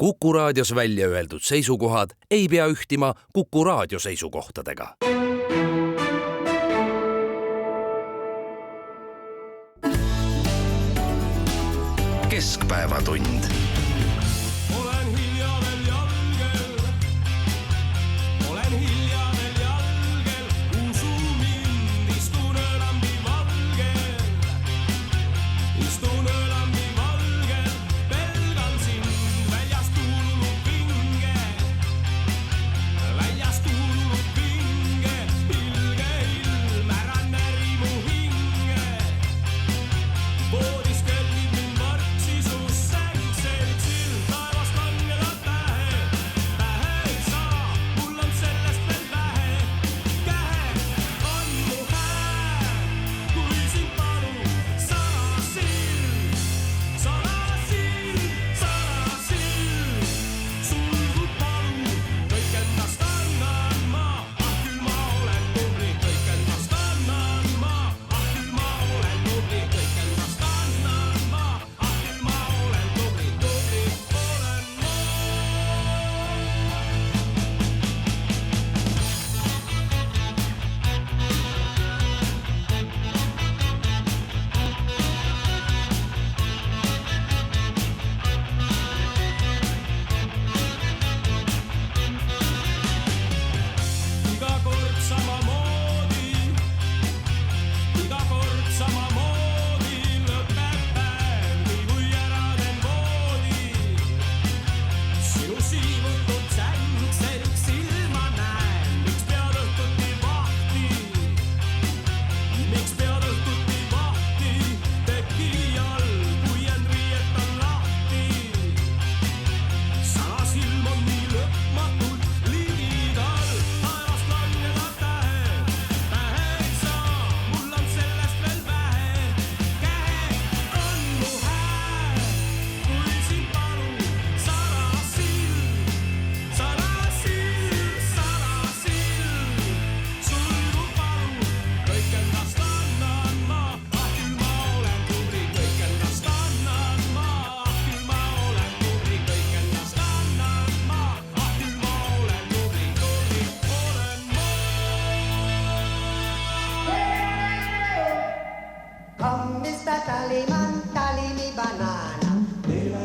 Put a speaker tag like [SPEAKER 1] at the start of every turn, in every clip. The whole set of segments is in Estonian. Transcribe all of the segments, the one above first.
[SPEAKER 1] Kuku Raadios välja öeldud seisukohad ei pea ühtima Kuku Raadio seisukohtadega. Keskpäevatund.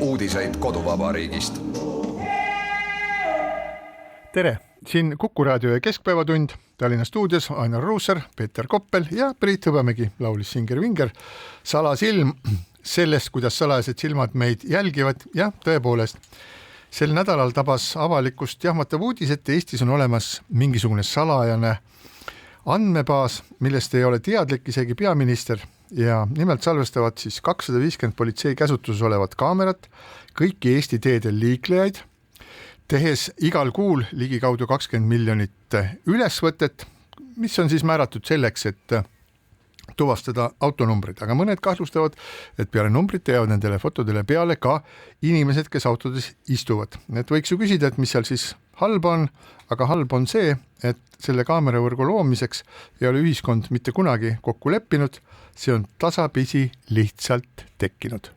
[SPEAKER 2] Uudiseid koduvabariigist.
[SPEAKER 3] Tere, siin Kuku Raadio ja Keskpäevatund. Tallinna stuudios Ainar Ruussaar, Peeter Koppel ja Priit Hõbemägi laulis Singer-Vinger. Salasilm sellest, kuidas salajased silmad meid jälgivad ja tõepoolest. Sel nädalal tabas avalikkust jahmatav uudis, et Eestis on olemas mingisugune salajane andmebaas, millest ei ole teadlik isegi peaminister. Ja nimelt salvestavad siis 250 politsei käsutuses olevat kaamerat kõiki Eesti teedel liiklejaid, tehes igal kuul ligikaudu 20 miljonit ülesvõtet, mis on siis määratud selleks, et tuvastada autonumbrid. Aga mõned kahtlustavad, et peale numbrite jäävad nendele fotodele peale ka inimesed, kes autodes istuvad. Et võiks ju küsida, et mis seal siis halb on, aga halb on see, et selle kaameravõrgu loomiseks ei ole ühiskond mitte kunagi kokku leppinud, see on tasapisi lihtsalt tekkinud.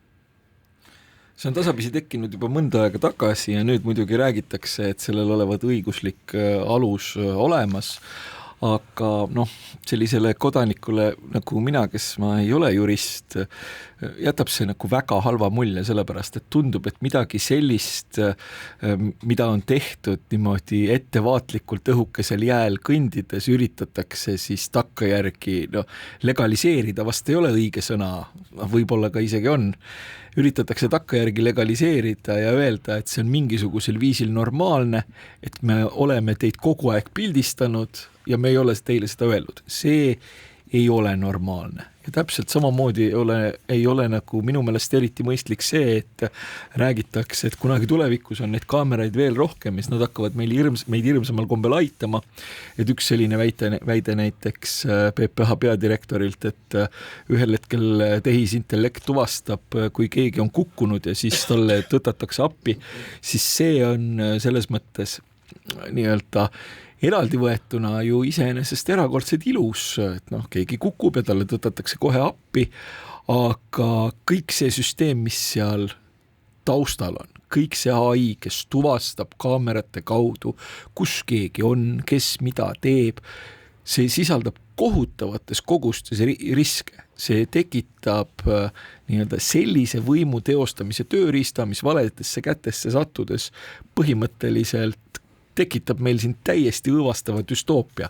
[SPEAKER 4] See on tasapisi tekkinud juba mõnda aega tagasi ja nüüd muidugi räägitakse, et sellel olevat õiguslik alus olemas, aga sellisele kodanikule nagu mina, kes ma ei ole jurist, jätab see nagu väga halva mulje, sellepärast, et tundub, et midagi sellist, mida on tehtud niimoodi ettevaatlikult õhukesel jääl kõndides, üritatakse siis takkajärgi legaliseerida, vast ei ole õige sõna, võib-olla ka isegi on, üritatakse takkajärgi legaliseerida ja öelda, et see on mingisugusel viisil normaalne, et me oleme teid kogu aeg pildistanud ja me ei ole teile seda öelnud. See ei ole normaalne. Ja täpselt samamoodi ei ole nagu minu meelest eriti mõistlik see, et räägitakse, et kunagi tulevikus on neid kaameraid veel rohkem, mis nad hakkavad meid hirmsamal kombel aitama. Et üks selline väide näiteks PPH peadirektorilt, et ühel hetkel tehisintellekt tuvastab, kui keegi on kukkunud ja siis talle tõtatakse appi, siis see on selles mõttes nii-öelda eraldi võetuna ju iseenesest erakordselt ilus, et keegi kukub ja talle tõtatakse kohe appi, aga kõik see süsteem, mis seal taustal on, kõik see AI, kes tuvastab kaamerate kaudu, kus keegi on, kes mida teeb, see sisaldab kohutavates kogustes riske. See tekitab nii-öelda sellise võimu teostamise tööriista, mis valedesse kätesse sattudes põhimõtteliselt tekitab meil siin täiesti õõvastava düstoopia.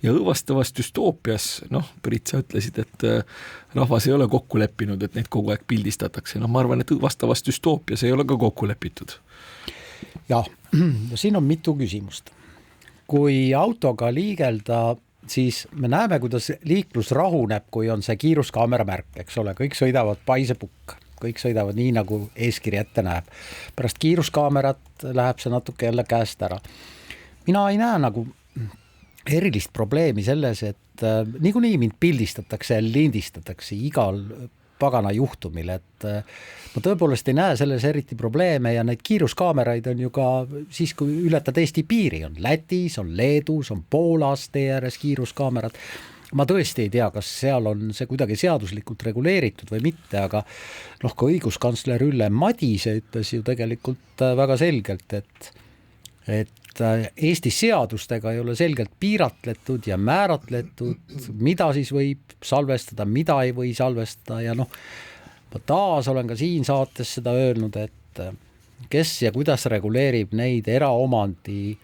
[SPEAKER 4] Ja õõvastavas düstoopias, Priit, sa ütlesid, et rahvas ei ole kokku leppinud, et neid kogu aeg pildistatakse. Ma arvan, et õõvastavas düstoopias ei ole ka kokku lepitud.
[SPEAKER 2] Jah, siin on mitu küsimust. Kui autoga liigelda, siis me näeme, kuidas liiklus rahuneb, kui on see kiiruskaamera märk, eks ole, kõik sõidavad paisepukk. Kõik sõidavad nii, nagu eeskiri ette näeb. Pärast kiiruskaamerat läheb see natuke jälle käest ära. Mina ei näe nagu erilist probleemi selles, et niikuinii mind pildistatakse ja lindistatakse igal pagana juhtumil, et ma tõepoolest ei näe selles eriti probleeme ja neid kiiruskaameraid on ju ka siis, kui ületad Eesti piiri, on Lätis, on Leedus, on Poolas tee ääres kiiruskaamerad. Ma tõesti ei tea, kas seal on see kuidagi seaduslikult reguleeritud või mitte, aga ka õiguskantsler Ülle Madise ütles ju tegelikult väga selgelt, et Eesti seadustega ei ole selgelt piiratletud ja määratletud, mida siis võib salvestada, mida ei või salvestada ja ma taas olen ka siin saates seda öelnud, et kes ja kuidas reguleerib neid eraomandi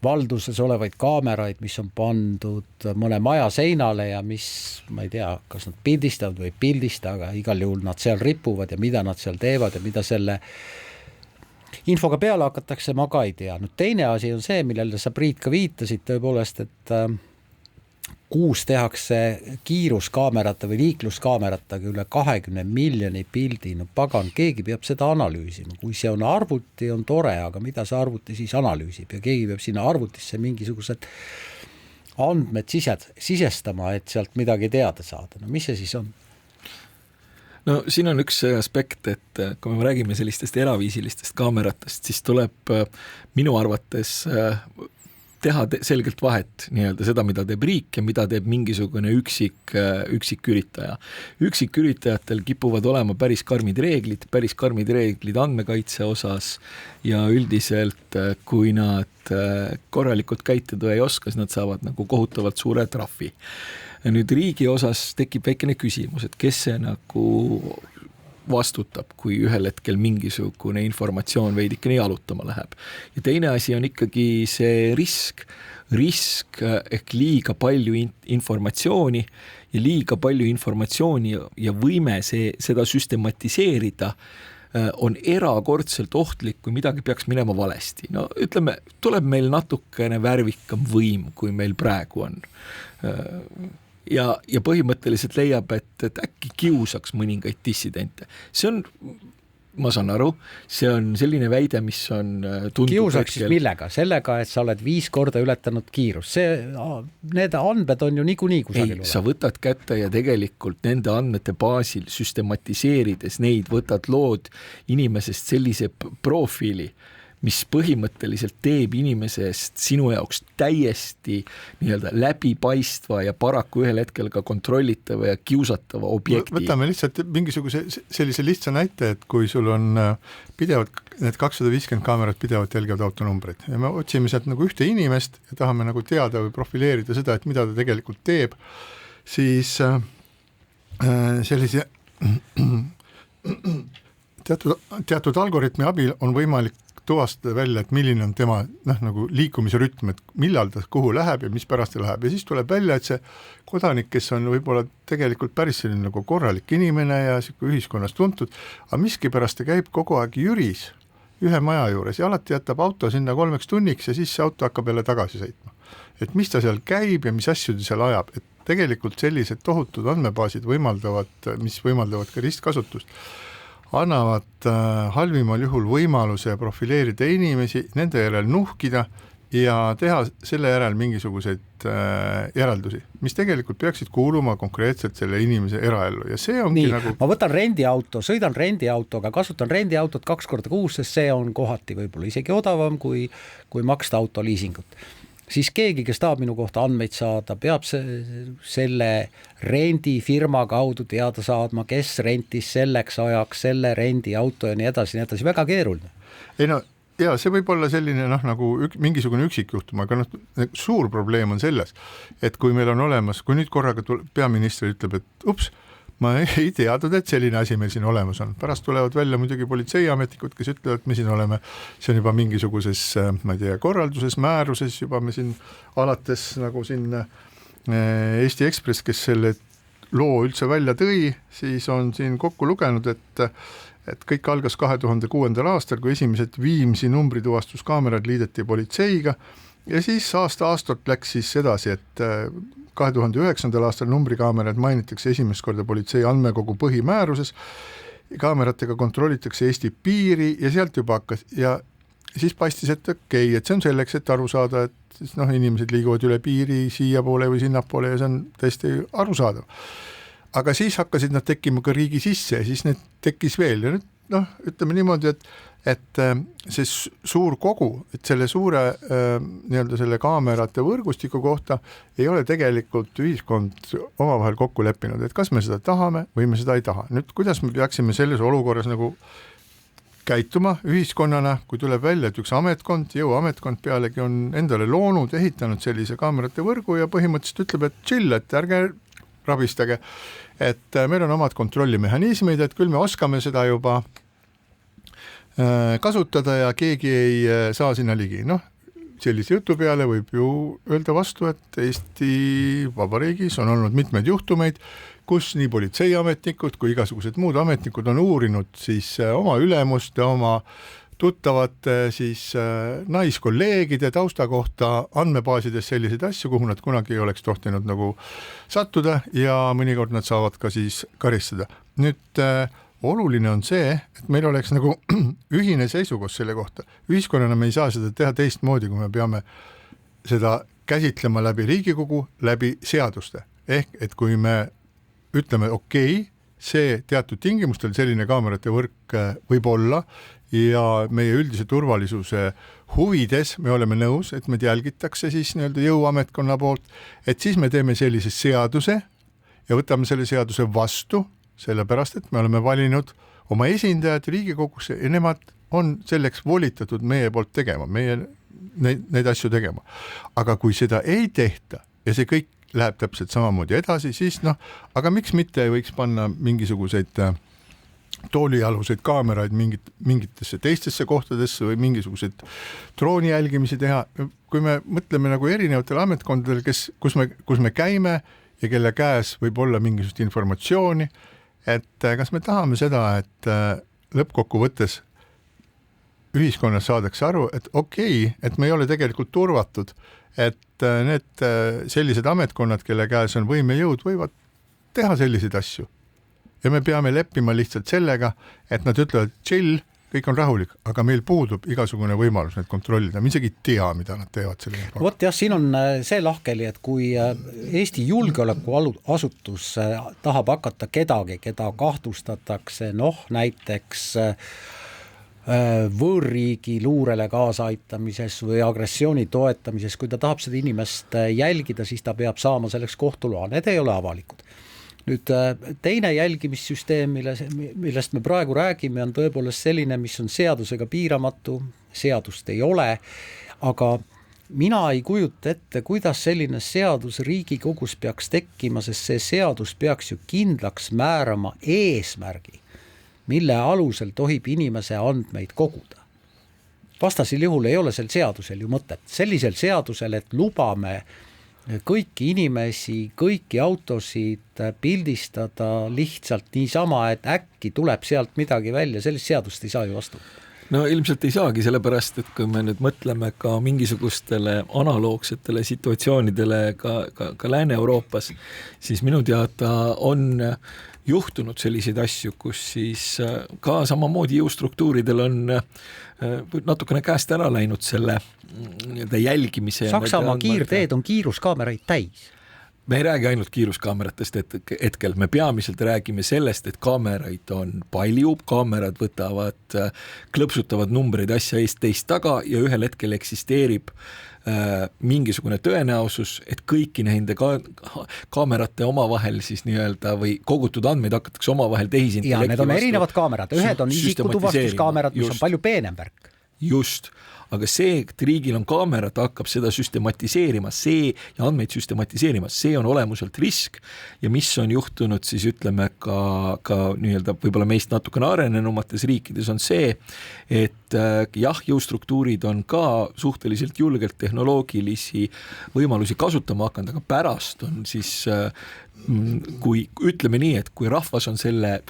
[SPEAKER 2] valduses olevaid kaameraid, mis on pandud mõne maja seinale ja mis, ma ei tea, kas nad pildistavad või pildista, aga igal juhul nad seal ripuvad ja mida nad seal teevad ja mida selle infoga peale hakatakse, ma ka ei tea. Nüüd teine asi on see, millele sa, Priit, ka viitasid tõepoolest, et kuus tehakse kiiruskaamerate või liikluskaameratega üle 20 miljoni pildi. Pagan, keegi peab seda analüüsima. Kui see on arvuti, on tore, aga mida see arvuti siis analüüsib ja keegi peab sinna arvutisse mingisugused andmed sisestama, et sealt midagi teada saada. Mis see siis on?
[SPEAKER 4] Siin on üks aspekt, et kui me räägime sellistest eraviisilistest kaameratest, siis tuleb minu arvates teha selgelt vahet nii-öelda seda, mida teeb riik ja mida teeb mingisugune üksiküritaja. Üksiküritajatel kipuvad olema päris karmid reeglid andmekaitse osas ja üldiselt, kui nad korralikult käituda ei oska, siis nad saavad nagu kohutavalt suure trahvi. Ja nüüd riigi osas tekib väikene küsimus, et kes see nagu vastutab, kui ühel hetkel mingisugune informatsioon veidikene jalutama läheb. Ja teine asi on ikkagi see risk ehk liiga palju informatsiooni ja liiga palju informatsiooni ja võime seda süstematiseerida on erakordselt ohtlik, kui midagi peaks minema valesti. Ütleme, tuleb meil natukene värvikam võim, kui meil praegu on. Ja põhimõtteliselt leiab, et äkki kiusaks mõningaid dissidente. See on, ma saan aru, see on selline väide, mis on tundub
[SPEAKER 2] kiusaks siis millega? Sellega, et sa oled 5 korda ületanud kiirus. Need andmed on ju niikuinii kusagil olemas.
[SPEAKER 4] Sa võtad kätte ja tegelikult nende andmete baasil süstematiseerides neid võtad lood inimesest sellise profiili, mis põhimõtteliselt teeb inimesest sinu jaoks täiesti nii-öelda läbipaistva ja paraku ühel hetkel ka kontrollitava ja kiusatava objekti.
[SPEAKER 3] Võtame lihtsalt mingisuguse sellise lihtsa näite, et kui sul on pidevalt, need 250 kaamerat pidevalt jälgivad autonumbreid ja me otsime sealt nagu ühte inimest ja tahame nagu teada või profileerida seda, et mida ta tegelikult teeb, siis sellise teatud algoritmi abil on võimalik tuvastada välja, et milline on tema nagu liikumisrütm, et millal ta kuhu läheb ja mis pärast ta läheb. Ja siis tuleb välja, et see kodanik, kes on võib-olla tegelikult päris selline nagu korralik inimene ja ühiskonnas tuntud, aga miskipärast ta käib kogu aeg jüris ühe maja juures ja alati jätab auto sinna 3 tunniks ja siis see auto hakkab jälle tagasi sõitma. Et mis ta seal käib ja mis asju ta seal ajab. Et tegelikult sellised tohutud andmebaasid mis võimaldavad ka ristkasutust, annavad halvimal juhul võimaluse profileerida inimesi, nende järel nuhkida ja teha selle järel mingisuguseid järeldusi, mis tegelikult peaksid kuuluma konkreetselt selle inimese eraellu ja see ongi nagu...
[SPEAKER 2] Ma võtan rendiauto, sõidan rendiautoga, kasutan rendiautot 2 korda kuus, sest see on kohati võib-olla isegi odavam kui maksta autoliisingut. Siis keegi, kes tahab minu kohta andmeid saada, peab selle rendifirma kaudu teada saadma, kes rentis selleks ajaks selle rendiauto ja nii edasi, väga keeruline.
[SPEAKER 3] ei no ja see võib olla selline nagu mingisugune üksikjuhtum, aga suur probleem on selles, et kui meil on olemas, kui nüüd korraga peaminister ütleb, et ups, ma ei teadnud, et selline asi meil siin olemas on. Pärast tulevad välja muidugi politseiametnikud, kes ütlevad, et me siin oleme, see on juba mingisuguses, ma ei tea, korralduses, määruses, juba me siin alates nagu siin Eesti Ekspress, kes selle loo üldse välja tõi, siis on siin kokku lugenud, et kõik algas 2006. aastal, kui esimesed Viimsi numbrituvastuskaamerad liideti politseiga ja siis aastast läks siis edasi, et 2009. aastal numbrikaamerad mainitakse esimest korda politsei andmekogu põhimääruses, kaameratega kontrollitakse Eesti piiri ja sealt juba hakkas ja siis paistis, et okei, et see on selleks, et aru saada, et siis inimesed liiguvad üle piiri siia poole või sinna poole ja see on täiesti arusaadav. Aga siis hakkasid nad tekkima ka riigi sisse ja siis need tekkis veel ja nüüd ütleme niimoodi, et see suur kogu, et selle suure nii-öelda selle kaamerate võrgustiku kohta ei ole tegelikult ühiskond omavahel kokku leppinud, et kas me seda tahame või me seda ei taha. Nüüd kuidas me peaksime selles olukorras nagu käituma ühiskonnana, kui tuleb välja, et üks ametkond, jõuametkond pealegi on endale loonud, ehitanud sellise kaamerate võrgu ja põhimõtteliselt ütleb, et chill, et ärge rabistage, et meil on omad kontrollimehhanismid, et küll me oskame seda juba kasutada ja keegi ei saa sinna ligi. Sellise jutu peale võib ju öelda vastu, et Eesti Vabariigis on olnud mitmeid juhtumeid, kus nii politseiametnikud kui igasugused muud ametnikud on uurinud siis oma ülemust ja oma tuttavate siis naiskolleegide tausta kohta andmebaasides selliseid asju, kuhu nad kunagi ei oleks tohtinud nagu sattuda ja mõnikord nad saavad ka siis karistada. Nüüd oluline on see, et meil oleks nagu ühine seisukoht selle kohta. Ühiskonnana me ei saa seda teha teistmoodi, kui me peame seda käsitlema läbi Riigikogu, läbi seaduste. Ehk, et kui me ütleme okei, see teatud tingimustel selline kaamerate võrk võib olla ja meie üldise turvalisuse huvides me oleme nõus, et meid jälgitakse siis nii-öelda jõuametkonna poolt, et siis me teeme sellise seaduse ja võtame selle seaduse vastu, sellepärast, et me oleme valinud oma esindajad Riigikogusse ja nemad on selleks volitatud meie poolt tegema, meie neid asju tegema. Aga kui seda ei tehta ja see kõik läheb täpselt samamoodi edasi, siis aga miks mitte võiks panna mingisuguseid toolialuseid kaameraid mingitesse teistesse kohtadesse või mingisuguseid drooni jälgimisi teha. Kui me mõtleme nagu erinevatel ametkondadel, kus me käime ja kelle käes võib olla mingisugust informatsiooni, et kas me tahame seda, et lõppkokkuvõttes ühiskonnas saadakse aru, et okei, et me ei ole tegelikult turvatud, et need sellised ametkonnad, kelle käes on võim ja jõud, võivad teha selliseid asju. Ja me peame leppima lihtsalt sellega, et nad ütlevad, chill, kõik on rahulik, aga meil puudub igasugune võimalus need kontrollida. Me isegi ei tea, mida nad teevad.
[SPEAKER 2] Vot jah, siin on see lahkeli, et kui Eesti julgeolekuasutus tahab hakata kedagi, keda kahtlustatakse, näiteks võõrriigi luurele kaasaaitamises või agressiooni toetamises, kui ta tahab seda inimest jälgida, siis ta peab saama selleks kohtuloa. Need ei ole avalikud. Nüüd teine jälgimissüsteem, millest me praegu räägime, on tõepoolest selline, mis on seadusega piiramatu, seadust ei ole, aga mina ei kujuta ette, kuidas selline seadus Riigikogus peaks tekkima, sest see seadus peaks ju kindlaks määrama eesmärgi, mille alusel tohib inimese andmeid koguda. Vastasil juhul ei ole sel seadusel ju mõtet. Sellisel seadusel, et lubame kõiki inimesi, kõiki autosid pildistada lihtsalt niisama, et äkki tuleb sealt midagi välja, sellist seadust ei saa ju vastu.
[SPEAKER 4] No ilmselt ei saagi, sellepärast, et kui me nüüd mõtleme ka mingisugustele analoogsetele situatsioonidele ka Lääne-Euroopas, siis minu teada on juhtunud selliseid asju, kus siis ka samamoodi jõustruktuuridel on natukene käest ära läinud selle jälgimise.
[SPEAKER 2] Saksamaa kiirteed on kiiruskaameraid täis.
[SPEAKER 4] me ei räägi ainult kiiruskaameratest hetkel, me peamiselt räägime sellest, et kaameraid on palju, kaamerad võtavad, klõpsutavad numbreid asja eest teist taga ja ühel hetkel eksisteerib mingisugune tõenäosus, et kõiki nende kaamerate omavahel siis nii-öelda või kogutud andmeid hakatakse omavahel tehisintellekti
[SPEAKER 2] ja need on erinevad kaamerad, ühed on isikutuvastuskaamerad, mis on palju peenem värk.
[SPEAKER 4] Just, aga see, et riigil on kaamera, ta hakkab seda süstematiseerima, ja andmeid süstematiseerima, see on olemuselt risk ja mis on juhtunud siis ütleme ka nii-öelda võib-olla meist natukene arenenumates riikides on see, et jah, jõustruktuurid on ka suhteliselt julgelt tehnoloogilisi võimalusi kasutama hakanud, aga pärast on siis, kui ütleme nii, et kui rahvas on selle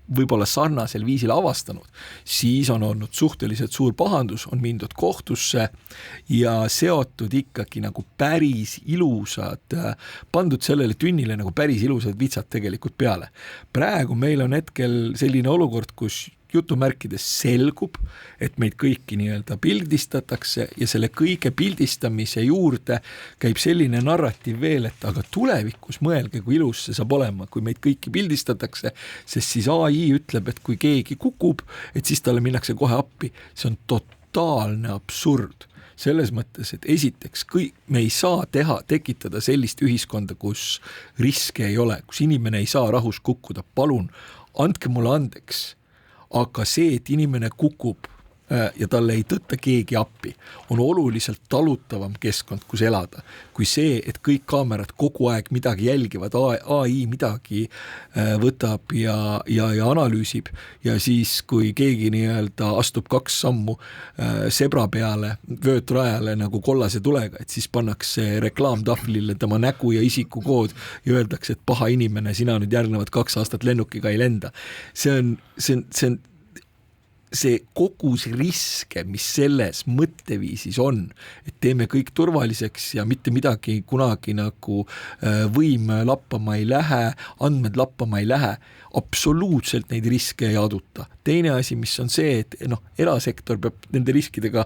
[SPEAKER 4] võib-olla sarnasel viisil avastanud, siis on olnud suhteliselt suur pahandus, on mindud kohtusse ja seotud ikkagi nagu päris ilusad, pandud sellele tünnile nagu päris ilusad vitsad tegelikult peale. Praegu meil on hetkel selline olukord, kus jutumärkides selgub, et meid kõiki nii-öelda pildistatakse ja selle kõige pildistamise juurde käib selline narratiiv veel, et aga tulevikus mõelge, kui ilus see saab olema, kui meid kõiki pildistatakse, sest siis AI ütleb, et kui keegi kukub, et siis talle minnakse kohe appi. See on totaalne absurd. Selles mõttes, et esiteks me ei saa tekitada sellist ühiskonda, kus riske ei ole, kus inimene ei saa rahus kukkuda. Palun, andke mulle andeks. Aga see, et inimene kukub ja talle ei tõtta keegi appi, on oluliselt talutavam keskkond, kus elada, kui see, et kõik kaamerad kogu aeg midagi jälgivad, AI midagi võtab ja analüüsib ja siis, kui keegi nii-öelda astub 2 sammu sebra peale, vöötrajale nagu kollase tulega, et siis pannakse reklaamtahvlile tema nägu ja isikukood ja öeldakse, et paha inimene, sina nüüd järgnevad 2 aastat lennukiga ei lenda. See kogus riske, mis selles mõtteviisis on, et teeme kõik turvaliseks ja mitte midagi kunagi nagu võim lappama ei lähe, andmed lappama ei lähe, absoluutselt neid riske ei aduta. Teine asi, mis on see, et erasektor peab nende riskidega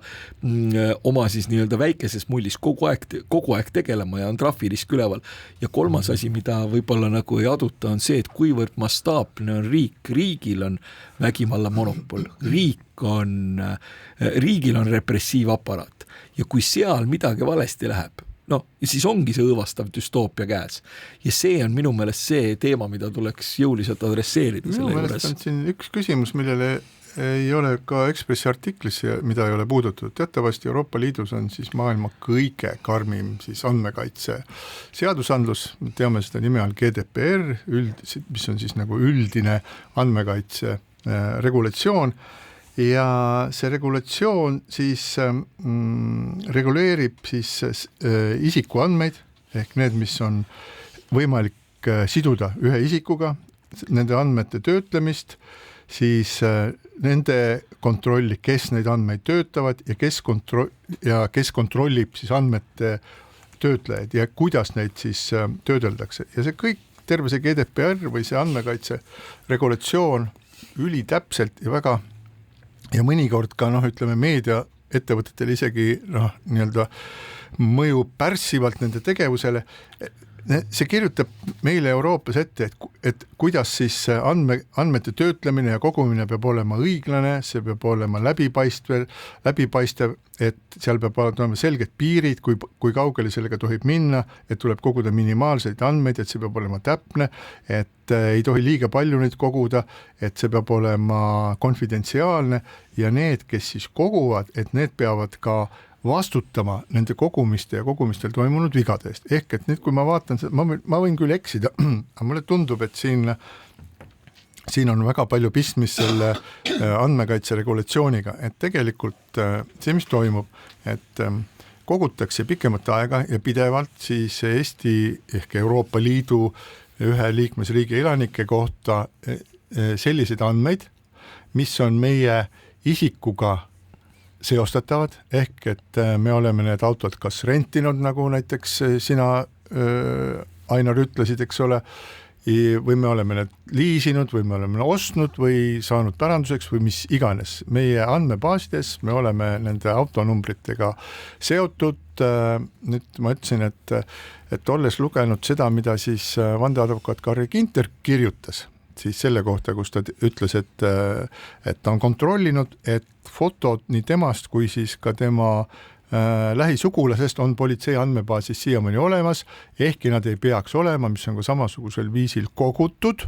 [SPEAKER 4] oma siis nii-öelda väikeses mullis kogu aeg tegelema ja on trahvirisk üleval. Ja kolmas asi, mida võib-olla nagu ei aduta, on see, et kuivõrd mastaapne on riigil on vägivalla monopol. Riigil on repressiivaparaat ja kui seal midagi valesti läheb, ja siis ongi see õõvastav düstoopia käes. Ja see on minu meelest see teema, mida tuleks jõuliselt adresseerida selle juures. Minu meelest on siin üks küsimus, millele ei ole ka Ekspressi artiklis, mida ei ole puudutatud. Teatavasti Euroopa Liidus on siis maailma kõige karmim siis andmekaitse seadusandlus, teame seda nime all GDPR, mis on siis nagu üldine andmekaitse regulatsioon ja see regulatsioon siis reguleerib siis isikuandmeid ehk need, mis on võimalik siduda ühe isikuga, nende andmete töötlemist, siis nende kontrolli, kes neid andmeid töötavad ja kes kontrollib siis andmete töötlejaid ja kuidas neid siis töödeldakse. Ja see kõik, terve see GDPR või see andmekaitse regulatsioon ülitäpselt ja väga ja mõnikord ka ütleme meediaettevõtetel isegi nii-öelda mõju pärssivalt nende tegevusele. See kirjutab meile Euroopas ette, et kuidas siis andmete töötlemine ja kogumine peab olema õiglane, see peab olema läbipaistev, et seal peab olema selged piirid, kui kaugele sellega tohib minna, et tuleb koguda minimaalseid andmeid, et see peab olema täpne, et ei tohi liiga palju neid koguda, et see peab olema konfidentsiaalne ja need, kes siis koguvad, et need peavad ka vastutama nende kogumiste ja kogumistel toimunud vigade eest. Ehk et nüüd, kui ma vaatan, ma võin küll eksida, aga mulle tundub, et siin on väga palju pistmist selle andmekaitse regulatsiooniga, et tegelikult see, mis toimub, et kogutakse pikemat aega ja pidevalt siis Eesti ehk Euroopa Liidu ühe liikmesriigi elanike kohta selliseid andmeid, mis on meie isikuga seostatavad, ehk et me oleme need autod kas rentinud, nagu näiteks sina, Ainar, ütlesid, eks ole,
[SPEAKER 3] või me oleme need liisinud või me oleme ostnud või saanud päranduseks või mis iganes. Meie andmebaasides me oleme nende autonumbritega seotud. Nüüd ma ütlesin, et olles lugenud seda, mida siis vandeadvokaat Carri Ginter kirjutas, siis selle kohta, kus ta ütles, et ta on kontrollinud, et fotod nii temast kui siis ka tema lähisugulasest on politsei andmebaasis siiamaani olemas, ehkki nad ei peaks olema, mis on ka samasugusel viisil kogutud.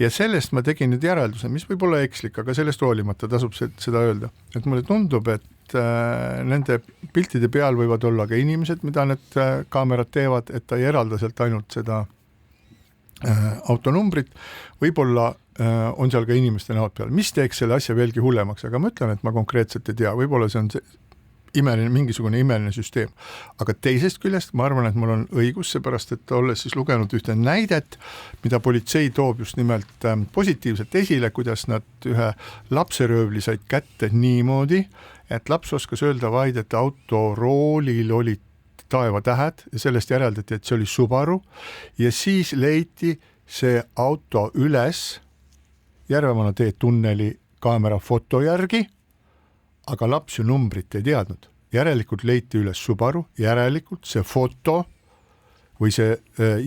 [SPEAKER 3] Ja sellest ma tegin nüüd järelduse, mis võib olla ekslik, aga sellest hoolimata tasub seda öelda. Et mulle tundub, et nende piltide peal võivad olla ka inimesed, mida need kaamerad teevad, et ta ei eralda sealt ainult seda autonumbrit, võib-olla on seal ka inimeste näod peal, mis teeks selle asja veelgi hullemaks, aga ma ütlen, et ma konkreetselt ei tea, võib-olla see on mingisugune imeline süsteem. Aga teisest küljest ma arvan, et mul on õigus, seepärast, et olles siis lugenud ühte näidet, mida politsei toob just nimelt positiivselt esile, kuidas nad ühe lapseröövli said kätte niimoodi, et laps oskas öelda vaid, et autoroolil olid taevatähed ja sellest järeldati, et see oli Subaru ja siis leiti see auto üles Järvemana tee tunneli kaamera foto järgi, aga laps ju numbrit ei teadnud. Järelikult leiti üles Subaru, järelikult see foto või see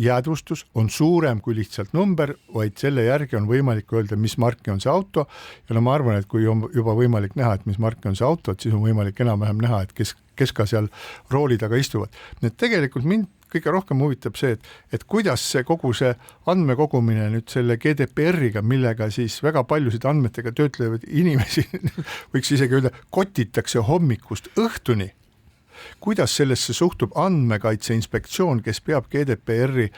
[SPEAKER 3] jäädvustus on suurem kui lihtsalt number, vaid selle järgi on võimalik öelda, mis marki on see auto ja ma arvan, et kui on juba võimalik näha, et mis marki on see auto, et siis on võimalik enam-vähem näha, et kes ka seal rooli taga istuvad. Nii et tegelikult mind kõige rohkem huvitab see, et kuidas see kogu see andmekogumine nüüd selle GDPR-iga, millega siis väga paljusid andmetega töötlevad inimesi, võiks isegi öelda, kotitakse hommikust õhtuni. Kuidas sellesse suhtub andmekaitse inspektsioon, kes peab GDPR-i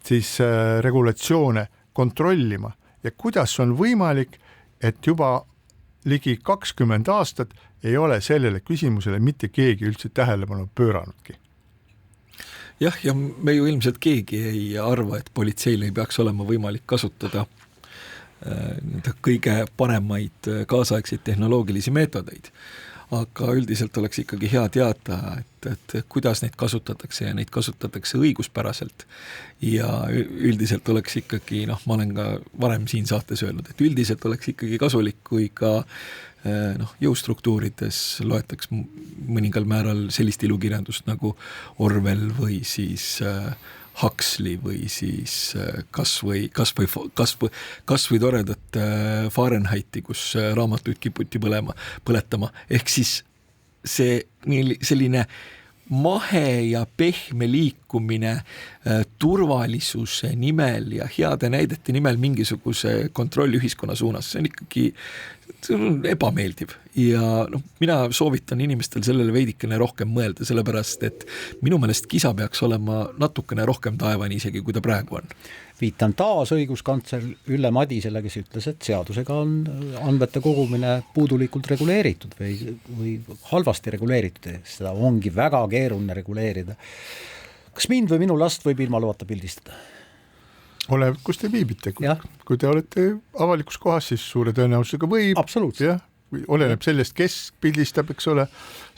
[SPEAKER 3] siis regulatsioone kontrollima ja kuidas on võimalik, et juba ligi 20 aastat ei ole sellele küsimusele mitte keegi üldse tähelepanu pööranudki.
[SPEAKER 4] Jah, ja me ju ilmselt keegi ei arva, et politseil ei peaks olema võimalik kasutada kõige paremaid kaasaegseid tehnoloogilisi meetodeid. Aga üldiselt oleks ikkagi hea teada, et kuidas neid kasutatakse ja neid kasutatakse õiguspäraselt. Ja üldiselt oleks ikkagi, ma olen ka varem siin saates öelnud, et üldiselt oleks ikkagi kasulik, kui ka jõustruktuurides loetaks mõningal määral sellist ilukirjandust nagu Orwell või siis Huxley või siis kas või toredat Fahrenheiti, kus raamatuid kiputi põletama. Ehk siis see selline mahe ja pehme liikumine turvalisuse nimel ja heade näidete nimel mingisuguse kontrollühiskonna suunas, see on ikkagi ebameeldiv ja mina soovitan inimestel sellele veidikene rohkem mõelda, sellepärast et minu meelest kisa peaks olema natukene rohkem taevani isegi, kui ta praegu on.
[SPEAKER 2] Viitan taas õiguskantsler Ülle Madisele, kes ütles, et seadusega on andmete kogumine puudulikult reguleeritud või halvasti reguleeritud, seda ongi väga keeruline reguleerida. Kas mind või minu last võib ilma loata pildistada?
[SPEAKER 3] Olev, kus te viibite. Kui te olete avalikus kohas, siis suure tõenäosusega võib.
[SPEAKER 2] Absoluutselt.
[SPEAKER 3] Oleneb sellest, kes pildistab, eks ole,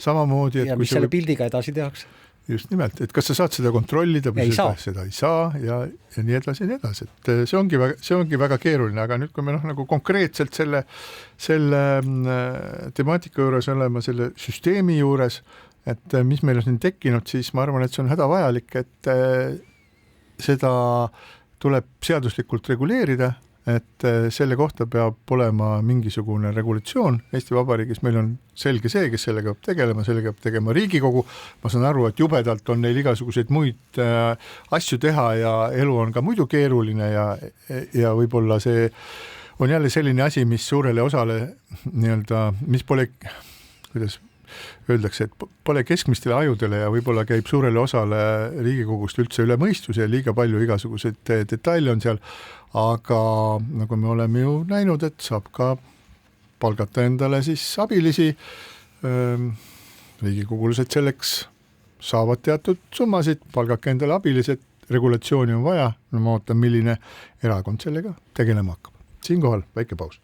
[SPEAKER 3] samamoodi.
[SPEAKER 2] Ja mis selle pildiga edasi tehakse?
[SPEAKER 3] Just nimelt, et kas sa saad seda kontrollida või seda ei saa ja nii edasi ja nii edasi. Et see ongi väga keeruline, aga nüüd, kui me nagu konkreetselt selle temaatika juures olema, selle süsteemi juures, et mis meil on siin tekkinud, siis ma arvan, et see on hädavajalik, et seda tuleb seaduslikult reguleerida, et selle kohta peab olema mingisugune regulatsioon. Eesti Vabariigis meil on selge see, kes sellega peab tegelema, sellega peab tegema Riigikogu. Ma saan aru, et jubedalt on neil igasuguseid muid asju teha ja elu on ka muidu keeruline ja võib-olla see on jälle selline asi, mis suurele osale mis pole, kuidas öeldakse, et pole keskmistele ajudele ja võib-olla käib suurele osale Riigikogust üldse üle mõistuse ja liiga palju igasuguseid detaile on seal, aga nagu me oleme ju näinud, et saab ka palgata endale siis abilisi, riigikogulased selleks saavad teatud summasid, palgake endale abilised, regulatsiooni on vaja, ma ootan, milline erakond sellega tegelema hakkab. Siinkohal väike paus.